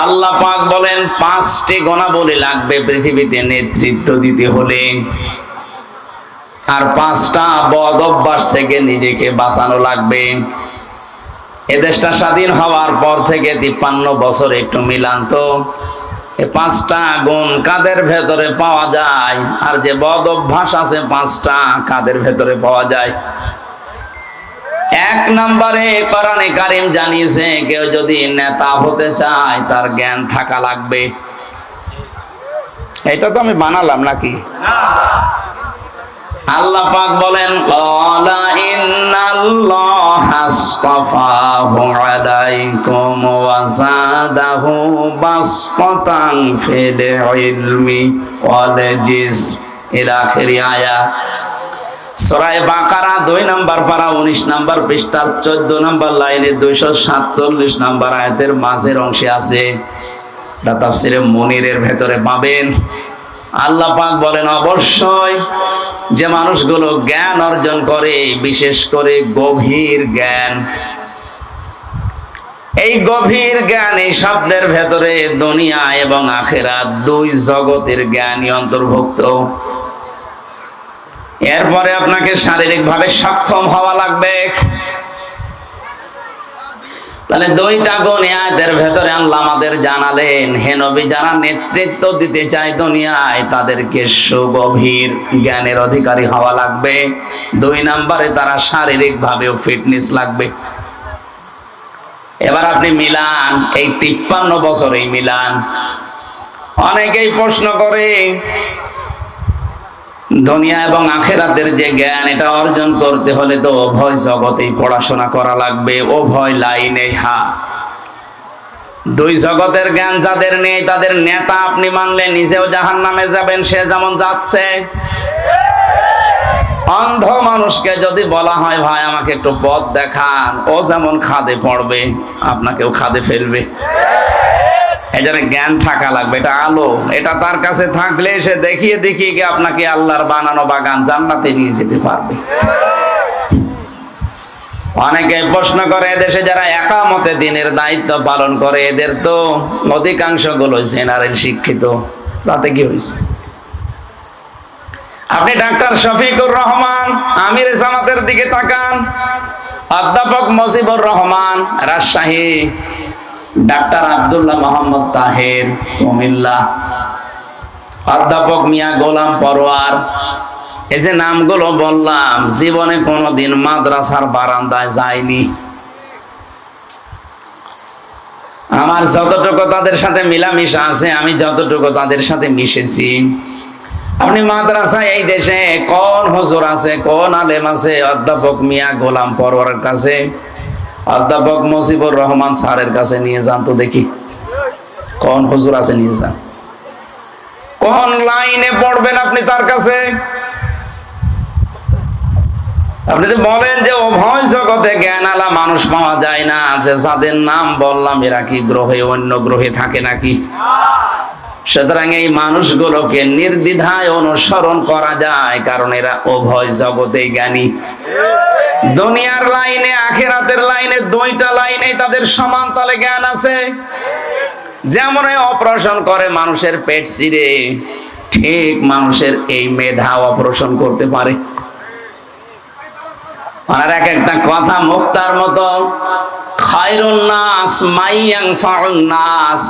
আল্লাহ পাক বলেন 5টি গুণাবলী লাগবে পৃথিবীতে নেতৃত্ব দিতে হলে, আর 5টা বদ অভ্যাস থেকে নিজেকে বাঁচানো লাগবে। এ দেশটা স্বাধীন হওয়ার পর থেকে 53 বছর একটু মিলান তো, এই 5টা গুণ কাদের ভেতরে পাওয়া যায়, আর যে বদ অভ্যাস আছে 5টা কাদের ভেতরে পাওয়া যায়? 1 নম্বরে কোরআনে কারীম জানিয়েছে, কেউ যদি নেতা হতে চায় তার জ্ঞান থাকা লাগবে। এটা তো আমি বানালাম নাকি? আল্লাহ পাক বলেন, ক্বালা ইন্নাল্লাহা আসতাফাহু আলাইকুম ওয়া যাদাহু বাসতান ফিল ইলমি ওয়াল জিসম ইলা আখিরি আয়াত। সূরা বাকারা 2 নম্বর পারা 19 নম্বর পৃষ্ঠার 14 নম্বর লাইনে 247 নম্বর আয়াতের মাঝের অংশে আছে। এটা তাফসীরে মুনিরের ভেতরে পাবেন। আল্লাহ পাক বলেন, অবশ্যই যে মানুষগুলো জ্ঞান অর্জন করে, বিশেষ করে গভীর জ্ঞান, এই গভীর জ্ঞান এই শব্দের ভেতরে দুনিয়া এবং আখিরাত 2 জগতের জ্ঞানই অন্তর্ভুক্ত। এরপরে আপনাকে শারীরিকভাবে সক্ষম হওয়া লাগবে। তাহলে 2টা গুণ আয়াতের ভেতরে আল্লাহ আমাদের জানালেন, হে নবী, যারা নেতৃত্ব দিতে চায় দুনিয়ায় তাদেরকে সুগভীর জ্ঞানের অধিকারী হওয়া লাগবে। 2 নম্বরে তারা শারীরিকভাবেও ফিটনেস লাগবে। এবার আপনি মিলান, এই 53 বছরেই মিলান। অনেকেই প্রশ্ন করে, দুনিয়া এবং আখিরাতের যে জ্ঞান, এটা অর্জন করতে হলে তো উভয় জগতেই পড়াশোনা করা লাগবে, উভয় লাইনে। হ্যাঁ, 2 জগতের জ্ঞান যাদের নেই তাদের নেতা আপনি মানলে নিজেও জাহান্নামে যাবেন, সে যেমন যাচ্ছে। অন্ধ মানুষকে যদি বলা হয়, ভাই আমাকে একটু পথ দেখান, ও যেমন খাদে পড়বে আপনাকেও খাদে ফেলবে। এজন্য জ্ঞান থাকা লাগবে, এটা আলো। এটা তার কাছে থাকলে সে দেখিয়ে দেখিয়ে গিয়ে আপনাকে আল্লাহর বানানো বাগান জান্নাতে নিয়ে যেতে পারবে। অনেকে প্রশ্ন করে, এদেশে যারা একামতে দিনের দায়িত্ব পালন করে এদের তো অধিকাংশ গুলো জেনারেল শিক্ষিত, তাতে কি হয়েছে? আপনি ডাক্তার শফিকুর রহমান আমির জামাতের দিকে তাকান, অধ্যাপক মুজিবুর রহমান রাজশাহী, ডাক্তার আব্দুল্লাহ মোহাম্মদ তাহের কুমিল্লা, অধ্যাপক মিয়া গোলাম পরোয়ার, এই যে নামগুলো বললাম, জীবনে কোনোদিন মাদ্রাসার বারান্দায় যায়নি। আমার যতটুকু তাদের সাথে মিলামিশা আছে, আমি যতটুকু তাদের সাথে মিশেছি, আপনি মাদ্রাসায় এই দেশে কোন হুজুর আছে, কোন আলেম আছে অধ্যাপক মিয়া গোলাম পরোয়ারের কাছে, অধ্যাপক মুজিবুর রহমান স্যারের কাছে নিয়ে যান তো দেখি, কোন হুজুর আছে নিয়ে যান। কোন লাইনে পড়বেন আপনি তার কাছে? আপনি তো বলেন যে উভয় জগতে জ্ঞান আলা মানুষ পাওয়া যায় না, যে যাদের নাম বললাম এরা কি গ্রহে অন্য গ্রহে থাকে নাকি? সুতরাং এই মানুষগুলোকে নির্দ্বিধায় অনুসরণ করা যায়, কারণ এরা উভয় জগতেই জ্ঞানী। দুনিয়ার লাইনে আখিরাতের লাইনে 2টা লাইনে তাদের সমান তালে জ্ঞান আছে। যেমন অপারেশন করে মানুষের পেট চিরে, ঠিক মানুষের এই মেধা অপারেশন করতে পারে। আর এক একটা কথা মুক্তার মতো, খায়রুন নাস মাইয়ানফাউন নাস।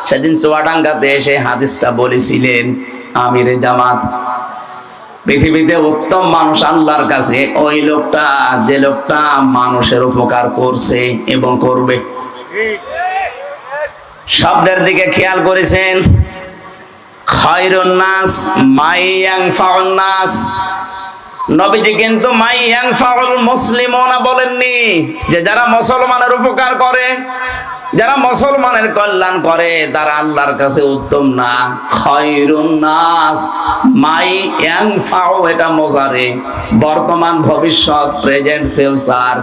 সেদিন চুয়াডাঙ্গাতে এসে হাদিসটা বলেছিলেন আমিরে জামাত, পৃথিবীতে উত্তম মানুষ আল্লাহর কাছে ওই লোকটা যে লোকটা মানুষের উপকার করছে এবং করবে। শব্দের দিকে খেয়াল করেছেন, খায়রুন নাস মাইয়ানফাউন নাস। নবীজি কিন্তু মাইয়ানফাউল মুসলিমুনা বলেননি, যে যারা মুসলমানের উপকার করে, যারা মুসলমানের কল্যাণ করে তারা আল্লাহর কাছে উত্তম না। খায়রুন নাস মাইয়ানফাউ, এটা মুজারে, বর্তমান ভবিষ্যৎ, প্রেজেন্ট ফিউচার।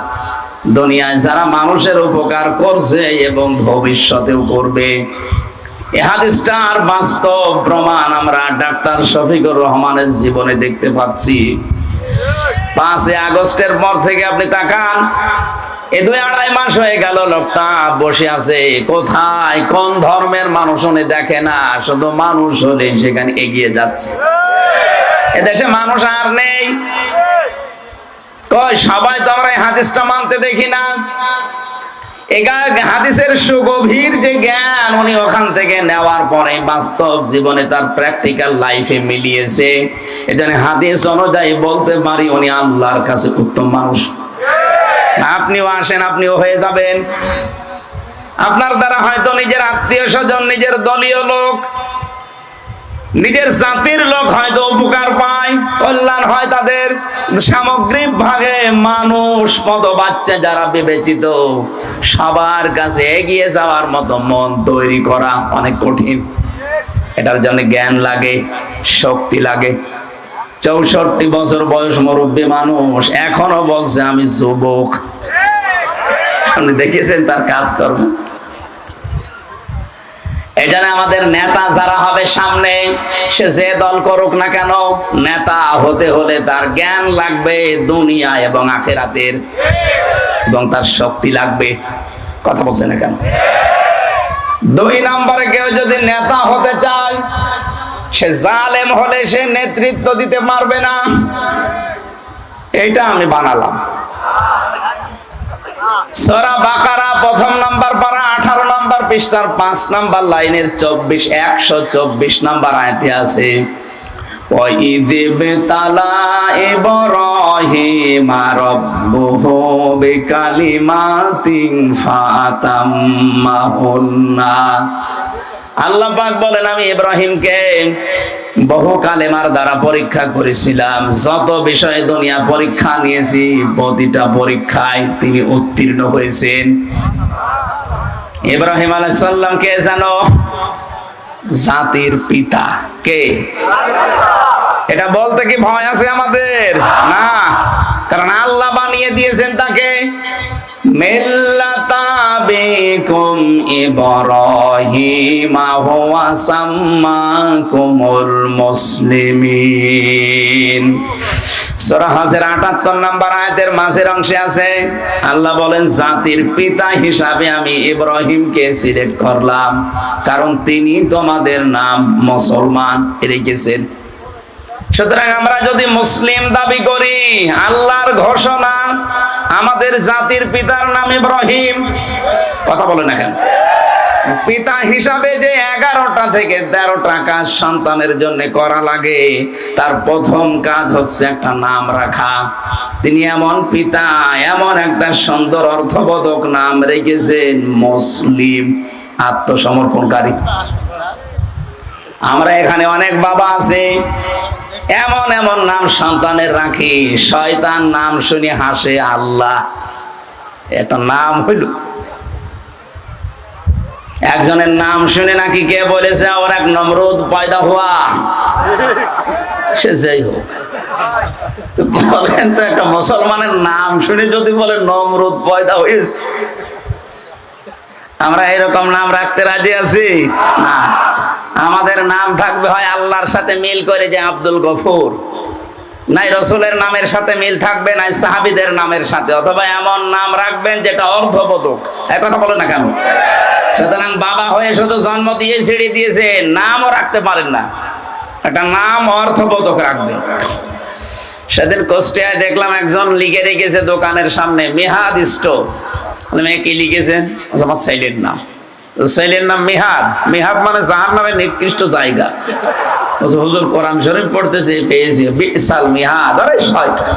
দুনিয়ায় যারা মানুষের উপকার করছে এবং ভবিষ্যতেও করবে। এই হাদিসটার বাস্তব প্রমাণ আমরা ডাক্তার শফিকুর রহমানের জীবনে দেখতে পাচ্ছি। 5 আগস্টের পর থেকে আপনি তাকান, এই 2-2.5 মাস হয়ে গেল লোকটা বসে আছে। কোথায় কোন ধর্মের মানুষ উনি দেখে না, শুধু মানুষ হলে সেখানে এগিয়ে যাচ্ছে। এদেশে মানুষ আর নেই। কই সবাই তো আমরা এই হাদিসটা মানতে দেখি না। এই হাদিসের সুগভীর যে জ্ঞান উনি ওখান থেকে নেওয়ার পরে বাস্তব জীবনে তার প্র্যাকটিক্যাল লাইফে মিলিয়েছে। এজন্য হাদিস অনুযায়ী বলতে পারি উনি আল্লাহর কাছে উত্তম মানুষ। আপনিও আসেন, আপনিও হয়ে যাবেন। আপনার দ্বারা হয়তো নিজের আত্মীয় স্বজন, নিজের দলীয় লোক, নিজের জাতির লোক হয়তো উপকার পায়, কল্যাণ হয় তাদের। সামগ্রিক ভাবে মানুষ মতো বাচ্চা যারা বিবেচিত, সবার কাছে এগিয়ে যাওয়ার মতো মন তৈরি করা অনেক কঠিন। এটার জন্য জ্ঞান লাগে, শক্তি লাগে। 64 বছর বয়স মুরব্বী মানুষ এখনো বলছে আমি যুবক। আপনি দেখেছেন তার কাজকর্ম। এজন্য আমাদের নেতা যারা হবে সামনে, সে যে দল করুক না কেন, নেতা হতে হলে তার জ্ঞান লাগবে দুনিয়া এবং আখিরাতের, এবং তার শক্তি লাগবে। কথা বলছেন না কেন? 2 নম্বরে কেউ যদি নেতা হতে চায়, সে জালেম হলে সে নেতৃত্ব দিতে পারবে না। এইটা আমি বানালাম। সূরা বাকারা 1 নম্বর পারা 18 নম্বর পৃষ্ঠার 5 নম্বর লাইনের 124 নম্বর আয়াতে আছে, وَإِذِ ابْتَلَى إِبْرَاهِيمَ رَبُّهُ بِكَلِمَاتٍ فَأَتَمَّهُنَّ। আল্লাহ পাক বলেন, আমি ইব্রাহিমকে বহু কালেমার দ্বারা পরীক্ষা করেছিলাম। যত বিষয়ে দুনিয়া পরীক্ষা নিয়েছি, প্রতিটা পরীক্ষায় তিনি উত্তীর্ণ হয়েছেন। ইব্রাহিম আলাইহিস সালাম কে জানো? জাতির পিতা। কে? এটা বলতে কি ভয় আছে আমাদের? না, কারণ আল্লাহ বানিয়ে দিয়েছেন তাকে। মিল্লাতা বিকুম ইব্রাহিমা হুয়া সাম্মাকুমুল মুসলিমিন। সূরা হজের 78 নম্বর আয়াতের মাঝের অংশে আছে, আল্লাহ বলেন জাতির পিতা হিসাবে আমি ইব্রাহিমকে সিলেক্ট করলাম, কারণ তিনি তোমাদের নাম মুসলমান রেখেছেন। সুতরাং আমরা যদি মুসলিম দাবি করি, আল্লাহর ঘোষণা আমাদের জাতির পিতার নাম ইব্রাহিম। কথা বলে না কেন? পিতা হিসাবে যে 11টা থেকে 13টা কাজ সন্তানের জন্য করা লাগে, তার প্রথম কাজ হচ্ছে একটা নাম রাখা। তিনি এমন পিতা, এমন একটা সুন্দর অর্থবোধক নাম রেখেছেন মুসলিম, আত্মসমর্পণকারী। আমরা এখানে অনেক বাবা আছে, এমন এমন নাম সন্তানের রাখি, শয়তান নাম শুনে হাসে আল্লাহ। একটা নাম হইল, একজনের নাম শুনে নাকি কে বলেছে ওর এক নমরুদ পয়দা হওয়া। সে যাই হোক, বলেন তো একটা মুসলমানের নাম শুনে যদি বলে নমরুদ পয়দা হয়েছে, আমরা এরকম নাম রাখতে রাজি আছি না। আমাদের নাম থাকবে হয় আল্লাহর সাথে মিল করে, যে আব্দুল গফুর, নাই রসুলের নামের সাথে মিল থাকবে, নাই সাহাবীদের নামের সাথে, অথবা এমন নাম রাখবেন যেটা অর্থবোধক। এক কথা বলে না কেন? সুতরাং বাবা হয়ে শুধু জন্ম দিয়ে ছেড়ে দিয়েছে, নামও রাখতে পারেন না। একটা নাম অর্থবোধক রাখবেন। সেদিন কুষ্টিয়ায় দেখলাম একজন লিখে রেখেছে দোকানের সামনে মিহাদ স্টোর। মেয়ে কি লিখেছেন? আমার ছেলের নাম। ছেলের নাম মিহাদ। মিহাদ মানে জাহান্নামের নিকৃষ্ট জায়গা। হুজুর কোরআন শরীফ পড়তেছে, পেয়েছি বিসাল মিহাদ। আরে শয়তান,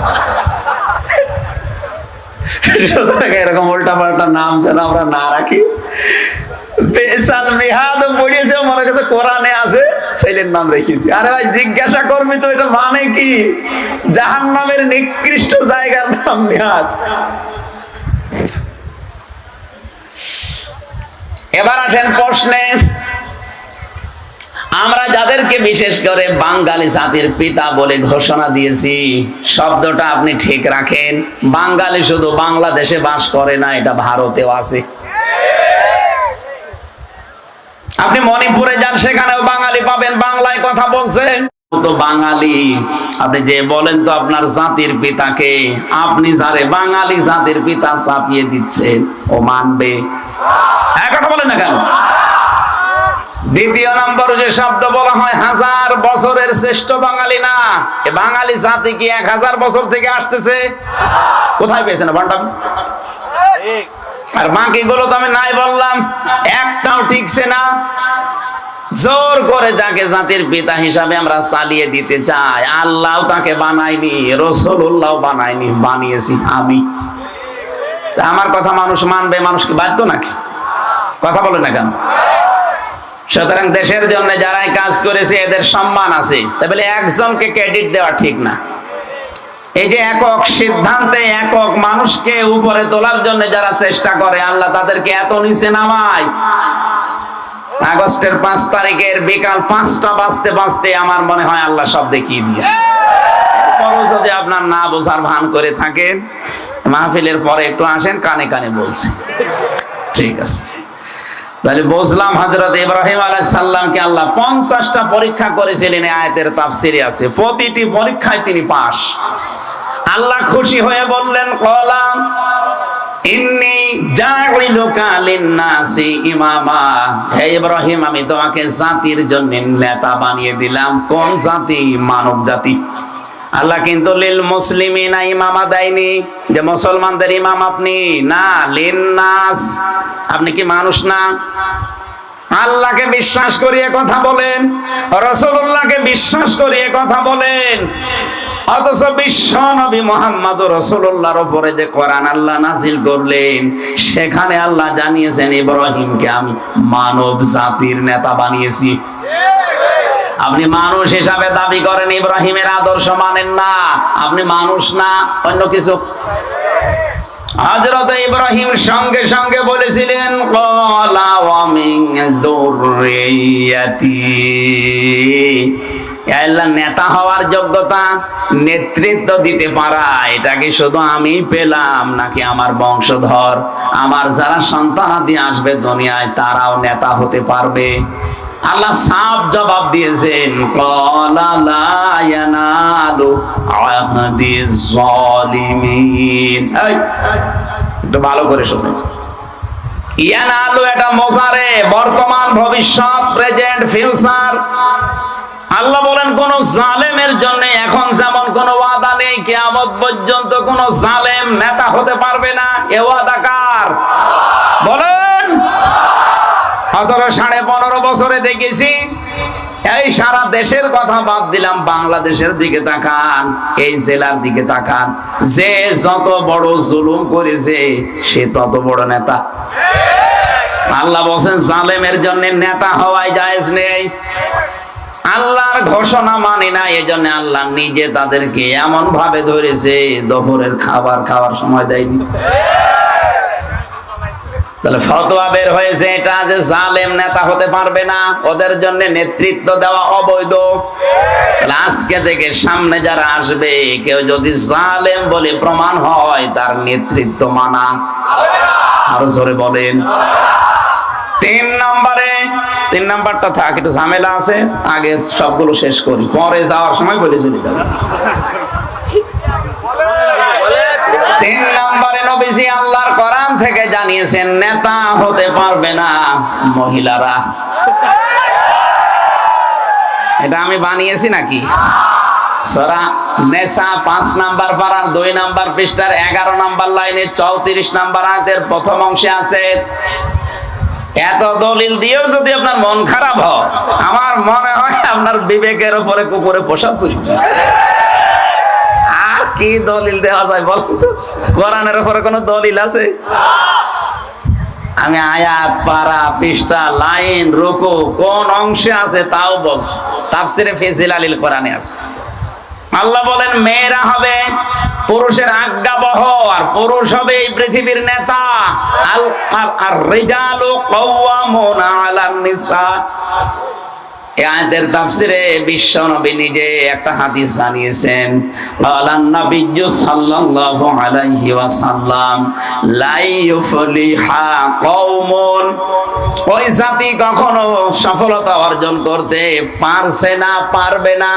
এরকম উল্টা পাল্টা নাম যেন আমরা না রাখি। বেসাল মিহাদ পড়িয়েছে, মনে কাছে কোরআনে আছে, ছেলের নাম রেখে দিই। আরে ভাই জিজ্ঞাসা করবি তো এটা মানে কি? জাহান্নামের নিকৃষ্ট জায়গার নাম মিহাদ। এবার আসেন প্রশ্নে। আমরা যাদেরকে বিশেষ করে বাঙালি জাতির পিতা বলে ঘোষণা দিয়েছি, শব্দটা আপনি ঠিক রাখেন। বাঙালি শুধু বাংলাদেশে বাস করে না, এটা ভারতেও আছে। আপনি মণিপুরে যান, সেখানেও বাঙালি পাবেন, বাংলায় কথা বলছে। তো বাঙালি, আপনি যে বলেন তো আপনার জাতির পিতাকে, আপনি যারে বাঙালি জাতির পিতা চাপিয়ে দিচ্ছেন, ও মানবে? এক কথা বলেন না কেন? দ্বিতীয় নম্বর যে শব্দ বলা হয়, 1000 বছরের শ্রেষ্ঠ বাঙালি না, এ বাঙালি জাতি কি 1000 বছর থেকে আসতেছে? কোথায় পেয়েছেন ভান্ডার? আর বাকি গুলো তো আমি নাই বললাম, একটাও ঠিকছে না। জোর করে যাকে জাতির পিতা হিসাবে আমরা চালিয়ে দিতে চাই, আল্লাহ তাকে বানায়নি, রাসূলুল্লাহ বানায়নি, বানিয়েছি আমি। আমার কথা মানুষ মানবে? মানুষ কি বাধ্য নাকি? কথা বলে না কেন? সুতরাং দেশের জন্য যারাই কাজ করেছে এদের সম্মান আছে, তাহলে একজনকে ক্রেডিট দেওয়া ঠিক না। এই যে একক সিদ্ধান্তে একক মানুষকে উপরে তোলার জন্য যারা চেষ্টা করে, আল্লাহ তাদেরকে এত নিচে নামায়। আগস্টের 5 তারিখের বিকাল 5টা বাজতে বাজতে আমার মনে হয় আল্লাহ সব দেখিয়ে দিয়েছে। যদি আপনার না বোঝার ভান করে থাকেন, মাহফিলের পরে একটু আসেন, কানে কানে বলছে, ঠিক আছে? তাহলে বুঝলাম হযরত ইব্রাহিম আলাইহিস সালামকে আল্লাহ 50টা পরীক্ষা করেছিলেন, আয়াতের তাফসিরে আছে, প্রতিটি পরীক্ষায় তিনি পাস। আল্লাহ খুশি হয়ে বললেন, ক্বালা ইন্নী জাইলুকা লিন-নাসি ইমামা, হে ইব্রাহিম আমি তোমাকে জাতির জন্য নেতা বানিয়ে দিলাম। কোন জাতি? মানব জাতি। আল্লাহ কিন্তু লিল মুসলিমিনা ইমামা দেয়নি, যে মুসলমানদের ইমাম আপনি, না, লিন-নাস। আপনি কি মানুষ না? আল্লাহকে বিশ্বাস করিয়ে কথা বলেন, রাসূলুল্লাহকে বিশ্বাস করিয়ে কথা বলেন, অথচ বিশ্ব নবী মুহাম্মদ রাসূলুল্লাহর উপরে যে কোরআন আল্লাহ নাযিল করলেন, সেখানে আল্লাহ জানিয়েছেন ইব্রাহিমকে আমি মানব জাতির নেতা বানিয়েছি। আপনি মানুষ হিসাবে দাবি করেন, ইব্রাহিমের আদর্শ মানেন না, আপনি মানুষ না, অন্য কিছু। হযরত ইব্রাহিম সঙ্গে সঙ্গে বলেছিলেন, ক্বালা ওয়া মিন যুররিয়াতি, আল্লাহ নেতা হওয়ার যোগ্যতা, নেতৃত্ব দিতে পারা, এটা কি শুধু আমি পেলাম নাকি আমার বংশধর, আমার যারা সন্তানাদি আসবে দুনিয়ায় তারাও নেতা হতে পারবে? আল্লাহ সাফ জবাব দিয়েছেন, ক্বালা লা ইয়ানালু আহদিজ জালিমিন। একটু ভালো করে শুনুন, ইয়ানালু এটা মুজারে, বর্তমান, ভবিষ্যৎ, প্রেজেন্ট, ফিউচার। আল্লাহ বলেন কোন জালেমের জন্য এখন যেমন কোন ওয়াদা নেই, কিয়ামত পর্যন্ত কোন জালেম নেতা হতে পারবে না। এ ওয়াদা কার? বলেন। 15.5 বছরে দেখেছি, এই সারা দেশের কথা বাদ দিলাম, বাংলাদেশের দিকে তাকান, এই জেলার দিকে তাকান, যে যত বড় জুলুম করেছে সে তত বড় নেতা। আল্লাহ বলেন জালেমের জন্য নেতা হওয়াই জায়েজ নেই। আল্লাহর ঘোষণা মানি না, এজন্য আল্লাহ নিজে তাদেরকে এমন ভাবে ধরেছে, দুপুরের খাবার খাওয়ার সময় দেয়নি। তাহলে ফতোয়া বের হয়েছে এটা যে জালেম নেতা হতে পারবে না, ওদের জন্য নেতৃত্ব দেওয়া অবৈধ। তাহলে আজকে থেকে সামনে যারা আসবে, কেউ যদি জালেম বলে প্রমাণ হয়, তার নেতৃত্ব মানা। আরো জোরে বলেন। 3 নাম্বারটা থাক, একটু ঝামেলা আছে, আগে সবগুলো শেষ করি, পরে যাওয়ার সময় বলে চলে যাবে। 3 নম্বরে নবীজি আল্লাহর কোরআন থেকে জানিয়েছেন নেতা হতে পারবে না মহিলারা। এটা আমি বানিয়েছি নাকি? সূরা নিসা 5 নাম্বার পারার 2 নাম্বার পৃষ্ঠার 11 নাম্বার লাইনে 34 নাম্বার আয়াতের প্রথম অংশে আছে। এত দলিল দিয়েও যদি আপনার মন খারাপ হয়, আমার মনে হয় আপনার বিবেকের উপরে কুকুরে পোশাক করে দিয়েছে। আর কি দলিল দেওয়া যায় বলুন তো? কোরআনের উপরে কোনো দলিল আছে? আমি আয়াত, পারা, পৃষ্ঠা, লাইন, রুকু কোন অংশে আছে তাও বলছি, তাফসিরে ফি জিলালিল কোরআনে আছে। আল্লাহ বলেন মেয়েরা হবে পুরুষের আজ্ঞাবহ, আর পুরুষ হবে এই পৃথিবীর নেতা। আর রিজালু কাওয়ামুনা আলান নিসা, এই আয়াতের তাফসিরে বিশ্ব নবী নিজে একটা হাদিস জানিয়েছেন, ক্বালান নাবিয়্যু সাল্লাল্লাহু আলাইহি ওয়াসাল্লাম লা ইউফলিহা কওমুন, ওই জাতি কখনো সফলতা অর্জন করতে পারছে না, পারবে না।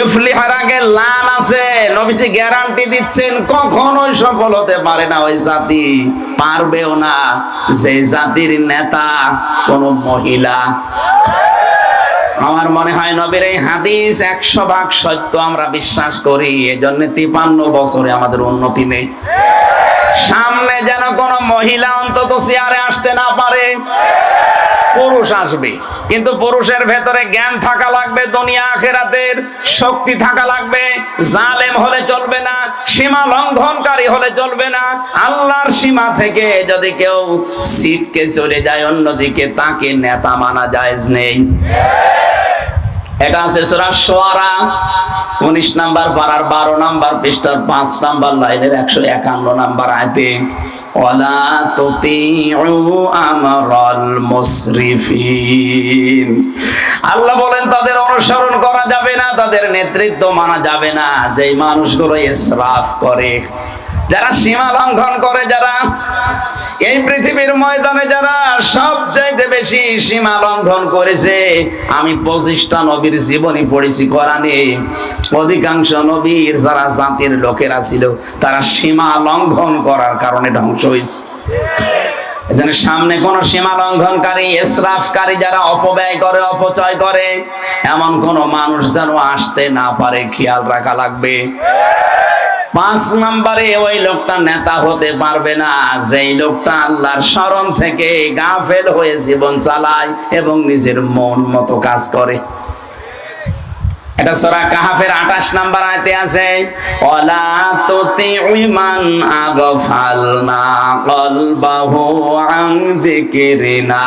ইফলিহার আগে লান আছে, নবীজি গ্যারান্টি দিচ্ছেন কখনোই সফল হতে পারে না ওই জাতি, পারবেও না যে জাতির নেতা কোন মহিলা। আমার মনে হয় নবীর এই হাদিস 100% সত্য আমরা বিশ্বাস করি, এজন্য 53 বছরে আমাদের উন্নতি নেই। সামনে যেন কোন মহিলা অন্তত চেয়ারে আসতে না পারে। পুরুষ আসবে, কিন্তু পুরুষের ভেতরে জ্ঞান থাকা লাগবে, দুনিয়া আখিরাতের শক্তি থাকা লাগবে। জালেম হলে চলবে না, সীমা লঙ্ঘনকারী হলে চলবে না। আল্লাহর সীমা থেকে যদি কেউ ছিটকে চলে যায় অন্যদিকে, তাকে নেতা মানা জায়েজ নেই। এটা আছে সূরা শুআরা 19 নাম্বার পারার 12 নাম্বার পৃষ্ঠার 5 নাম্বার লাইনের 151 নাম্বার আয়াতে, ওয়ালা তুতিউ আমরাল মুসরিফিন। আল্লাহ বলেন তাদের অনুসরণ করা যাবে না, তাদের নেতৃত্ব মানা যাবে না যেই মানুষগুলো ইসরাফ করে, যারা সীমা লঙ্ঘন করে, যারা এই পৃথিবীর ময়দানে যারা সবচাইতে বেশি সীমা লঙ্ঘন করেছে। আমি 25টা নবীর জীবনী পড়েছি কোরআনে, অধিকাংশ নবীর যারা জাতির লোকেরা ছিল তারা সীমা লঙ্ঘন করার কারণে ধ্বংস হয়েছে। এজন্য সামনে কোন সীমা লঙ্ঘনকারী, ইসরাফকারী, যারা অপব্যয় করে, অপচয় করে, এমন কোন মানুষ যেন আসতে না পারে, খেয়াল রাখা লাগবে। 5 নম্বরে ওই লোকটা নেতা হতে পারবে না যেই লোকটা আল্লাহর শরণ থেকে গাফেল হয়ে জীবন চালায় এবং নিজের মন মতো কাজ করে। এটা সূরা কাহাফের 28 নাম্বার আয়াতে আছে, ওয়ালা তুতিউ মান আগফালনা কলবাহু আন যিকরিনা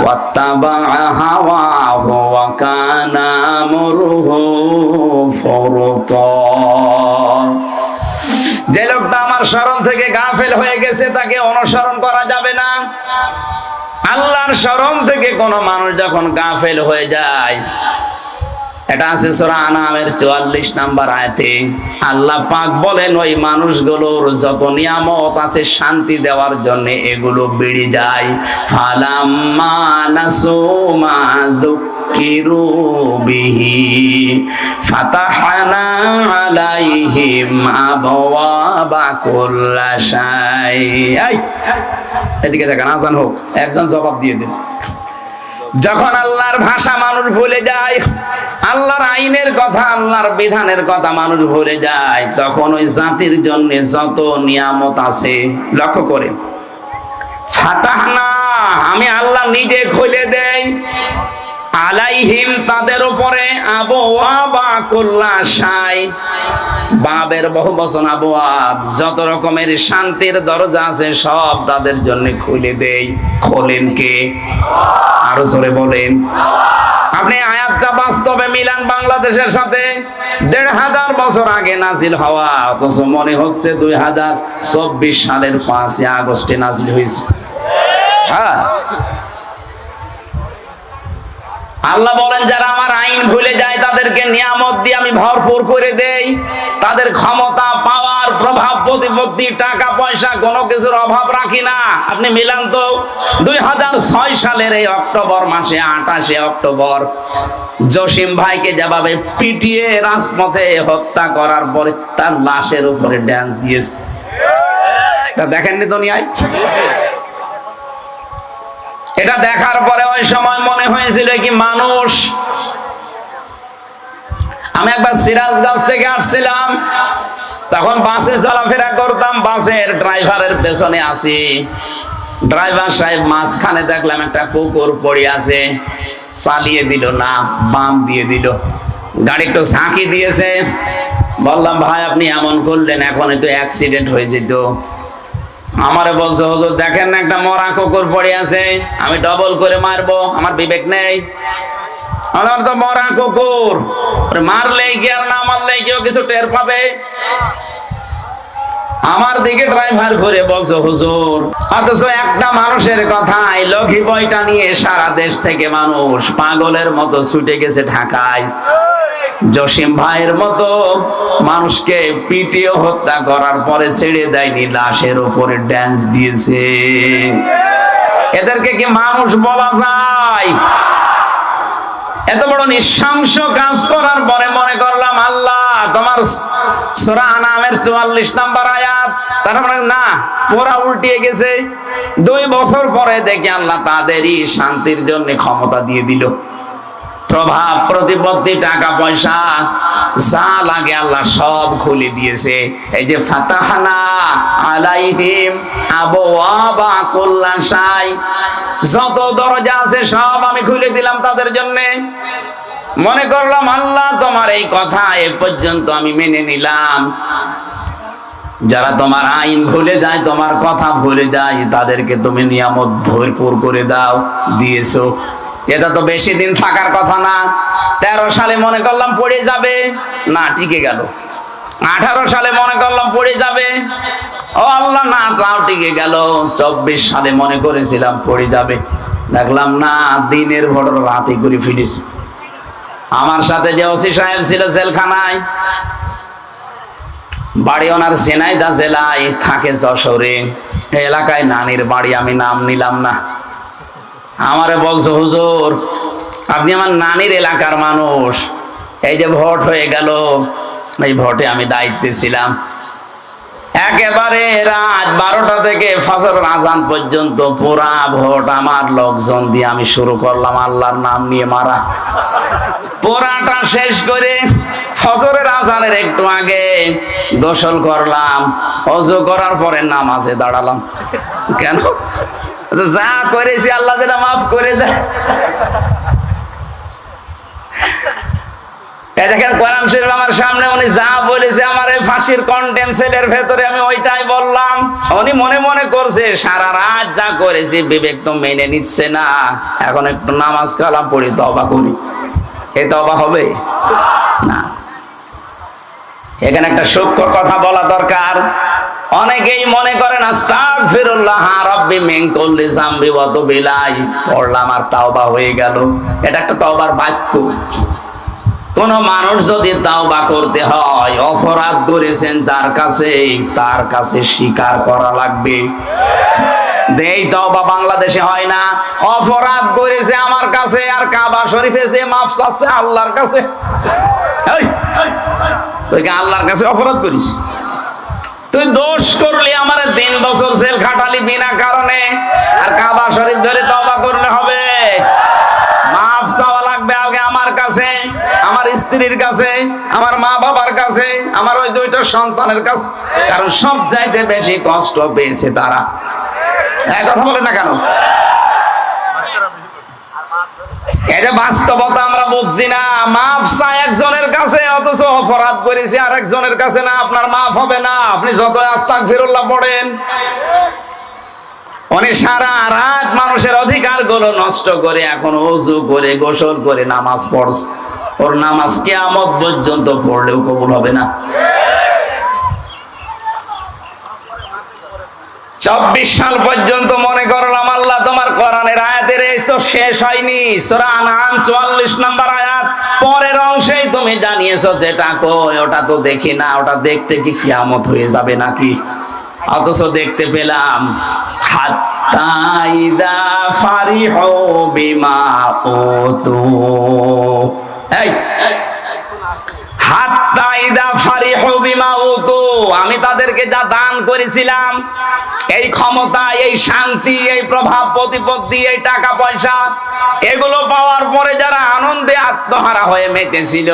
ওয়াত্তাবা হাওয়াহু ওয়া কানা আমরুহু ফুরতা। যে লোকটা আমার শরণ থেকে গাফেল হয়ে গেছে তাকে অনুসরণ করা যাবে না। আল্লাহর শরণ থেকে কোন মানুষ যখন গাফেল হয়ে যায়, এটা আছে সূরা আনামের 44 নাম্বার আয়াতে, আল্লাহ পাক বলেন ওই মানুষগুলোর যত নিয়ামত আছে শান্তি দেওয়ার জন্য এগুলো বেড়ে যায়। ফালাম্মা নাসু মা যুকিরু বিহি ফাতাহনা আলাইহিম আবওয়াবা কুল্লা শাই। এদিকে দেখেন, আজান হোক, একজন জবাব দিয়ে দিন। যখন আল্লাহর ভাষা মানুষ ভুলে যায়, আল্লাহর আইনের কথা, আল্লাহর বিধানের কথা মানুষ ভুলে যায়, তখন ওই জাতির জন্য যত নিয়ামত আছে, লক্ষ্য করেন, ফাতাহনা, আমি আল্লাহ নিজে খুলে দেই, আলাইহিম, তাদের উপরে, আবওয়াবা কুল্লা শাই, বাবের বহু বচন আবওয়াব, যত রকমের শান্তির দরজা আছে সব তাদের জন্য খুলে দেই। খোলেন কে? আরো জোরে বলেন। আপনি আয়াতটা বাস্তবে মিলান বাংলাদেশের সাথে, 1500 বছর আগে নাজিল হওয়া, অথচ মনে হচ্ছে 2024 সালের 5 আগস্টে নাজিল হয়েছে। হ্যাঁ, আল্লাহ বলেন যারা আমার আইন ভুলে যায় তাদেরকে নিয়ামত দিয়ে আমি ভরপুর করে দেই, তাদের ক্ষমতা, পাওয়ার, প্রভাব, প্রতিপত্তি, টাকা পয়সা কোনো কিছুর অভাব রাখি না। আপনি মিলান তো, 2006 সালের এই অক্টোবর মাসে 28 অক্টোবর জসিম ভাইকে যেভাবে পিটিয়ে রাজপথে হত্যা করার পরে তার লাশের উপরে ড্যান্স দিয়েছে, দেখেননি দুনিয়ায়? এটা দেখার পরে ওই সময় মনে হয়েছিল কি মানুষ। আমি একবার সিরাজগঞ্জ থেকে আসছিলাম, তখন বাসে চলাফেরা করতাম, বাসের ড্রাইভারের পেছনে আছি, ড্রাইভার সাহেব মাঝখানে দেখলাম একটা কুকুর পড়ে আছে, চালিয়ে দিল না, বাম দিয়ে দিল, গাড়ি একটু ঝাঁকি দিয়েছে। বললাম ভাই আপনি এমন করলেন, এখন একটু অ্যাক্সিডেন্ট হয়ে যেত। আমারে বলছে হুজুর দেখেন না একটা মরা কুকুর পড়ে আছে, আমি ডবল করে মারবো, আমার বিবেক নেই? আমার তো মরা কুকুর, মারলেই কি আর না মারলেই কেউ কিছু টের পাবে? আমার দিকে ড্রাইভার ঘুরে বলছো হুজুর, অথচ একটা মানুষের কথাই লক্ষ্মী বইটা নিয়ে সারা দেশ থেকে মানুষ পাগলের মতো ছুটে গেছে ঢাকায়। জসিম ভাইয়ের মতো মানুষকে পিটিয়ে হত্যা করার পরে ছেড়ে দেয়নি, লাশের উপরে ড্যান্স দিয়েছে। এদেরকে কি মানুষ বলা যায়? এত বড় নৃশংস কাজ করার পরে মনে করলাম আল্লাহ তোমার সূরা আনামের 44 নম্বর আয়াত, তার মানে না পুরা উল্টিয়ে গেছে। 2 বছর পরে দেখি আল্লাহ তাদেরই শান্তির জন্য ক্ষমতা দিয়ে দিল। প্রভাব প্রতিপত্তি টাকা পয়সা যা লাগে আল্লাহ সব খুলে দিয়েছে। এই যে ফাতাহনা আলাইহিম আবওয়াবা কুল্লা শাই, যত দরজা আছে সব আমি খুলে দিলাম তাদের জন্য। মনে করলাম আল্লাহ তোমার এই কথা এ পর্যন্ত আমি মেনে নিলাম। যারা তোমার আইন ভুলে যায়, তোমার কথা ভুলে যায়, তাদেরকে তুমি নিয়ামত ভরপুর করে দাও, দিয়েছো। এটা তো বেশি দিন থাকার কথা না। 13 সালে মনে করলাম পড়ে যাবে, না টিকে গেল। 18 সালে মনে করলাম পড়ে যাবে, ও আল্লাহ না তাও টিকে গেল। 24 সালে মনে করেছিলাম পড়ে যাবে, দেখলাম না দিনের ভোর রাতে করে ফিরেছি। আমার সাথে যে ওসি সাহেব ছিল জেলখানায়, বাড়ি ওনার ঝিনাইদহ জেলায়, থাকে যশোরে। এলাকায় নানির বাড়ি, আমি নাম নিলাম না। আমারে বলছো হুজুর আপনি আমার নানির এলাকার মানুষ, এই যে ভোট হয়ে গেল, এই ভোটে আমি দায়িত্বে ছিলাম। একেবারে রাত 12টা থেকে ফজরের আজান পর্যন্ত পুরা ভোট আমার লোকজন দিয়ে আমি শুরু করলাম আল্লাহর নাম নিয়ে মারা। পুরাটা শেষ করে ফজরের আজানের একটু আগে গোসল করলাম, ওযু করার পরে নামাজে দাঁড়ালাম। কেন? যা করেছি আল্লাহ যেন মাফ করে দেয়। দেখেন কোরআন শরীফ আমার সামনে, উনি যা বলেছে আমার এই ফাঁসির কন্টেন্সেটের ভেতরে আমি ওইটাই বললাম। উনি মনে মনে করছে সারা রাত যা করেছি বিবেক তো মেনে নিচ্ছে না, এখন একটু নামাজ কালাম পড়ি, তওবা করি। এ তওবা হবে না। এখানে একটা সূক্ষ্ম কথা বলা দরকার। অনেকেই মনে করেন আস্তাগফিরুল্লাহ রাব্বি মিন কুল্লি যামবি ওয়া তুবু ইলাইহি, পড়লাম আর তাওবা হয়ে গেল। এটা একটা তওবার বাক্য। কোন মানুষ যদি তাওবা করতে হয়, অপরাধ করেছেন যার কাছে, তার কাছে স্বীকার করা লাগবে। এই তওবা বাংলাদেশে হয় না। অপরাধ করেছে আমার কাছে, আর কাবা শরীফে যে মাফ চাচ্ছে আল্লাহর কাছে। তুই কি আল্লাহর কাছে অপরাধ করিস? তুই দোষ করলি, আমার 3 বছর জেল খাটালি বিনা কারণে, আর কাবা শরীফ ধরে তওবা করলে হবে? মাফ চাওয়া লাগবে আগে আমার কাছে, আমার স্ত্রীর কাছে, আমার মা বাবার কাছে, আমার ওই 2টা সন্তানের কাছে। কারণ সব চাইতে বেশি কষ্ট পেয়েছে তারা। এই কথা বলে না কেন? এটা বাস্তবতা আমরা বুঝছি না। মাফ চাই একজনের কাছে, অথচ অপরাধ করেছি আর একজনের কাছে না, আপনার মাফ হবে না আপনি যত আস্তাগফিরুল্লাহ পড়েন। উনি সারা রাত মানুষের অধিকার গুলো নষ্ট করে এখন ওযু করে গোসল করে নামাজ পড়ছে। ওর নামাজ কিয়ামত পর্যন্ত পড়লেও কবুল হবে না। 24 সাল পর্যন্ত মনে করলাম আল্লাহ তোমার কোরআনের আয়াতের এই তো শেষ হয়নি। সূরা আনআম 44 নম্বর আয়াত পরের অংশেই তুমি জানিয়েছো যেটা কই ওটা তো দেখি না, ওটা দেখতে কি কিয়ামত হয়ে যাবে নাকি? অথচ দেখতে পেলাম হাত্তা ইযা ফারিহু বিমা উতু, এই হাত্তা ইযা ফারিহু বিমা উতু, আমি তাদেরকে যা দান করেছিলাম, এই ক্ষমতা, এই শান্তি, এই প্রভাব প্রতিপত্তি, এই টাকা পয়সা, এগুলো পাওয়ার পরে যারা আনন্দে আত্মহারা হয়ে মেতেছিল,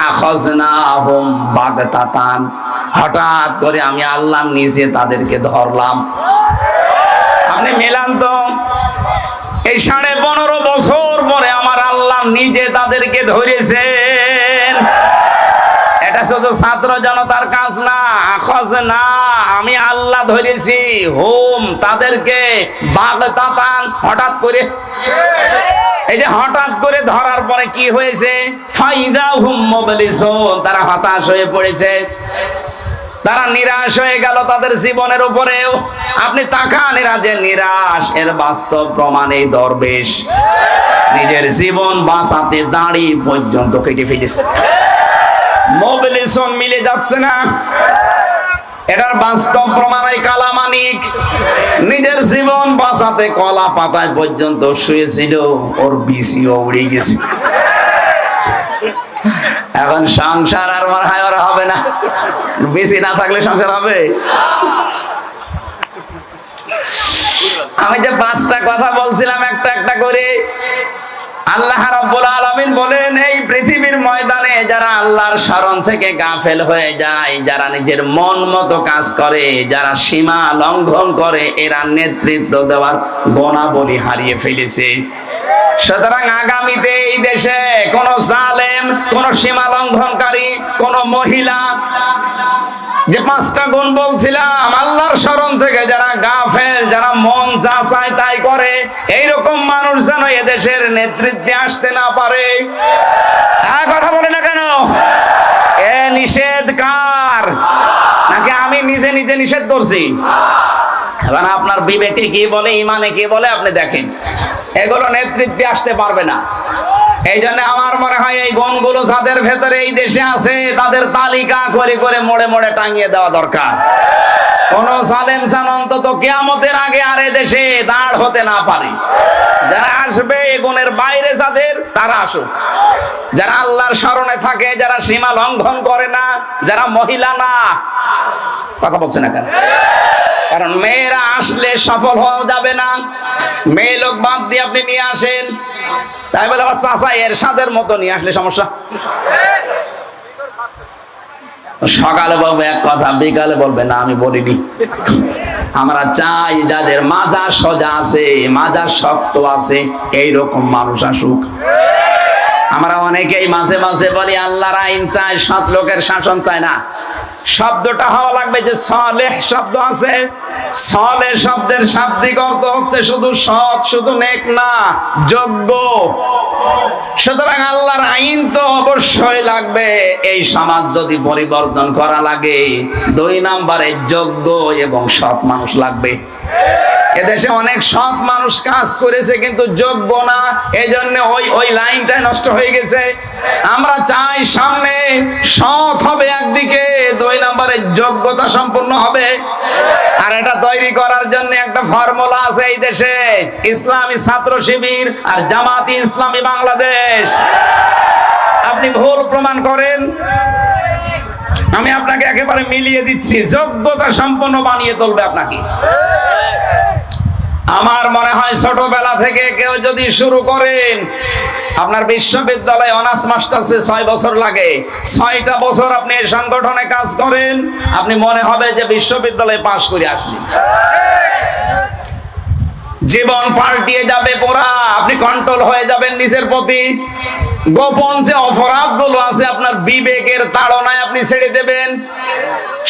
আখাযনাহুম বাগতাতান, হঠাৎ করে আমি আল্লাহ নিজে তাদেরকে ধরলাম। আপনি মেলান তো, এই 15.5 বছর পরে আমার আল্লাহ নিজে তাদেরকে ধরেছেন। এটা শুধু ছাত্র জনতার কাজ না, আখজ না, আমি আল্লাহ ধরেছি হুম তাদেরকে বাগতাতান, হঠাৎ করে। এই যে হঠাৎ করে ধরার পরে কি হয়েছে? ফাইদা হুম মুবলিসুন, তারা হতাশ হয়ে পড়েছে। তারা নিরাশ হয়ে গেল তাদের জীবনের উপরেও। আপনি তাকান, এরা যে নিরাশ এর বাস্তব প্রমাণ এই দরবেশ নিজের জীবন বাঁচাতে দাড়ি পর্যন্ত কেটে ফেলেছে। মোবিলেশন মিলে যাচ্ছে না, এটার বাস্তব প্রমাণ এই কালামানিক নিজের জীবন বাঁচাতে কলা পাতায় পর্যন্ত শুয়েছিল, ওর বিসিও উড়ে গেছে। এখন সংসার আর মনে হয় ওরা হবে না, বেশি না থাকলে সংসার হবে। আমি যে 5টা কথা বলছিলাম একটা একটা করে, আল্লাহ রাব্বুল আলামিন বলেন এই পৃথিবীর ময়দানে যারা আল্লাহর শরণ থেকে গাফেল হয়ে যায়, যারা নিজের মন মতো কাজ করে, যারা সীমা লঙ্ঘন করে, এরা নেতৃত্ব দেওয়ার গুণাবলী হারিয়ে ফেলেছে। সুতরাং আগামীতে এই দেশে কোন জালেম, কোন সীমা লঙ্ঘনকারী, কোন মহিলা, যে 5টা গুণ বলছিলাম, আল্লাহর শরণ থেকে যারা গাফেল, যারা মন যা চায় তাই করে, এইরকম মানুষ যেন এদেশের নেতৃত্বে আসতে না পারে। কথা বলে না কেন? এ নিষেধ কার? নাকি আমি নিজে নিজে নিষেধ করছি? এখন আপনার বিবেকে কি বলে, ইমানে কি বলে আপনি দেখেন। এগুলো নেতৃত্বে আসতে পারবে না। এই জন্য আমার মনে হয় এই গুণগুলো যাদের ভেতরে এই দেশে আছে তাদের তালিকা করে করে মোড়ে মোড়ে টাঙিয়ে দেওয়া দরকার। কোন জালেম যেন অন্তত কিয়ামতের আগে আর এই দেশে দাঁড় হতে না পারে। যারা আসবে এই গুণের বাইরে যাদের, তারা আসুক। যারা আল্লাহর শরণে থাকে, যারা সীমা লঙ্ঘন করে না, যারা মহিলা না। কথা বলছে না কেন? কারণ মেয়েরা আসলে সফল হওয়া যাবে না। মেয়ে লোক বাদ দিয়ে আপনি নিয়ে আসেন, তাই বলে আবার চাচা এরশাদের মতো নিয়ে আসলে সমস্যা। সকালে বলবে এক কথা, বিকালে বলবে না আমি বলিনি। আমরা চাই যাদের মাজা সোজা আছে, মাজা শক্ত আছে, এইরকম মানুষ আসুক। আমরা অনেকেই মাঝে মাঝে বলি আল্লাহর আইন চাই, সৎ লোকের শাসন চায় না। শব্দটা হওয়া লাগবে যে সালেহ শব্দ আছে, সালেহ শব্দের শাব্দিক অর্থ হচ্ছে শুধু সৎ, শুধু নেক না, যোগ্য। সুতরাং আল্লাহর আইন তো অবশ্যই লাগবে। এই সমাজ যদি পরিবর্তন করা লাগে, 2 নম্বরে যোগ্য এবং সৎ মানুষ লাগবে। এদেশে অনেক সৎ মানুষ কাজ করেছে কিন্তু যোগ্য না, এই জন্য ওই লাইনটাই নষ্ট হয়ে গেছে। আমরা চাই সামনে সৎ হবে একদিকে, 2 নম্বরে যোগ্যতা সম্পূর্ণ হবে। আর এটা তৈরি করার জন্য একটা ফর্মুলা আছে এই দেশে, ইসলামী ছাত্র শিবির আর জামাতি ইসলামী বাংলাদেশ। আপনি ভুল প্রমাণ করেন, আমি আপনাকে একেবারে মিলিয়ে দিচ্ছি, যোগ্যতা সম্পন্ন বানিয়ে তুলবে আপনাকে। আমার মনে হয় ছোটবেলা থেকে কেউ যদি শুরু করেন, আপনার বিশ্ববিদ্যালয়ে অনার্স মাস্টার্সে 6 বছর লাগে, 6টা বছর আপনি এই সংগঠনে কাজ করেন, আপনি মনে হবে যে বিশ্ববিদ্যালয়ে পাশ করে আসলেন। জীবন পাল্টিয়ে যাবে পুরা, আপনি কন্ট্রোল হয়ে যাবেন নিজের প্রতি। গোপন যে অপরাধ গুলো আছে আপনার বিবেকের তাড়নায় আপনি ছেড়ে দেবেন।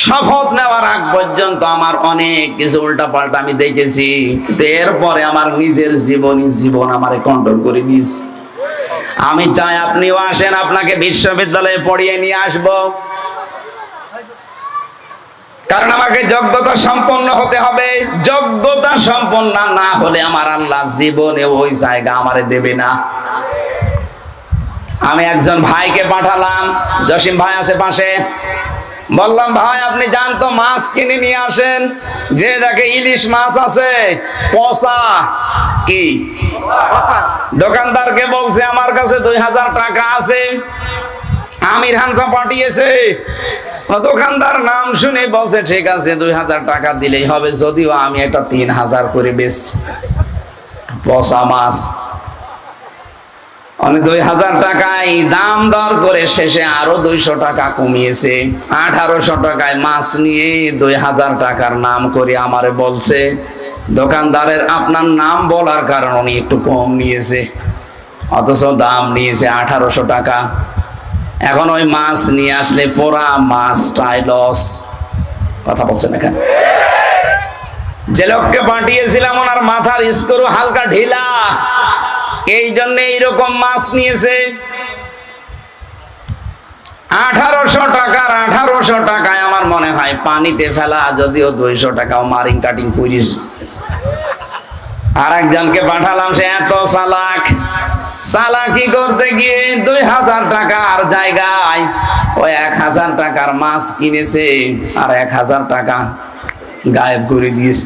শপথ নেওয়ার আগ পর্যন্ত আমার অনেক কিছু উল্টা পাল্টা আমি দেখেছি, কিন্তু এরপরে আমার নিজের জীবন আমারে কন্ট্রোল করে দিয়েছে। আমি চাই আপনিও আসেন, আপনাকে বিশ্ববিদ্যালয়ে পড়িয়ে নিয়ে আসব। কারণ আমাকে যোগ্যতা সম্পন্ন হতে হবে। যোগ্যতা সম্পন্ন না হলে আমার আল্লাহ জীবনে ওই জায়গা আমারে দেবে না। আমি একজন ভাইকে পাঠালাম, জসিম ভাই আছে পাশে, বললাম ভাই আপনি যান তো মাছ কিনে নিয়ে আসেন। যে দেখে ইলিশ মাছ আছে পচা, কি দোকানদারকে বলছে আমার কাছে 2000 টাকা আছে, আমির হামজা পাঠিয়েছে। দোকানদার নাম শুনে বলছে ঠিক আছে 2000 টাকা দিলেই হবে, যদিও আমি এটা 3000 করে বেচছি। পচা মাছ 2000 টাকায় দাম দর করে শেষে আরো 200 টাকা কমিয়েছে। 1800 টাকায় মাছ নিয়ে 2000 টাকার নাম করে আমারে বলছে দোকানদারের আপনার নাম বলার কারণে উনি একটু কম নিয়েছে, অথচ দাম নিয়েছে 1800 টাকা। এখন ওই মাছ নিয়ে আসলে পোড়া মাছটাই লস। কথা বলছেন এখানে। যে লোককে পাঠিয়েছিলাম ওনার মাথার স্ক্রু হালকা ঢিলা, এই জন্য এইরকম মাছ নিয়েছে। 1800 টাকার 1800 টাকায় আমার আমার মনে হয় পানিতে ফেলা, যদিও 200 টাকাও মারিং কাটিং করিস। আর একজনকে পাঠালাম, সে এত চালাকি করতে গিয়ে 2000 টাকার জায়গায় ওই 1000 টাকার মাছ কিনেছে আর 1000 টাকা গায়েব করে দিয়েছে।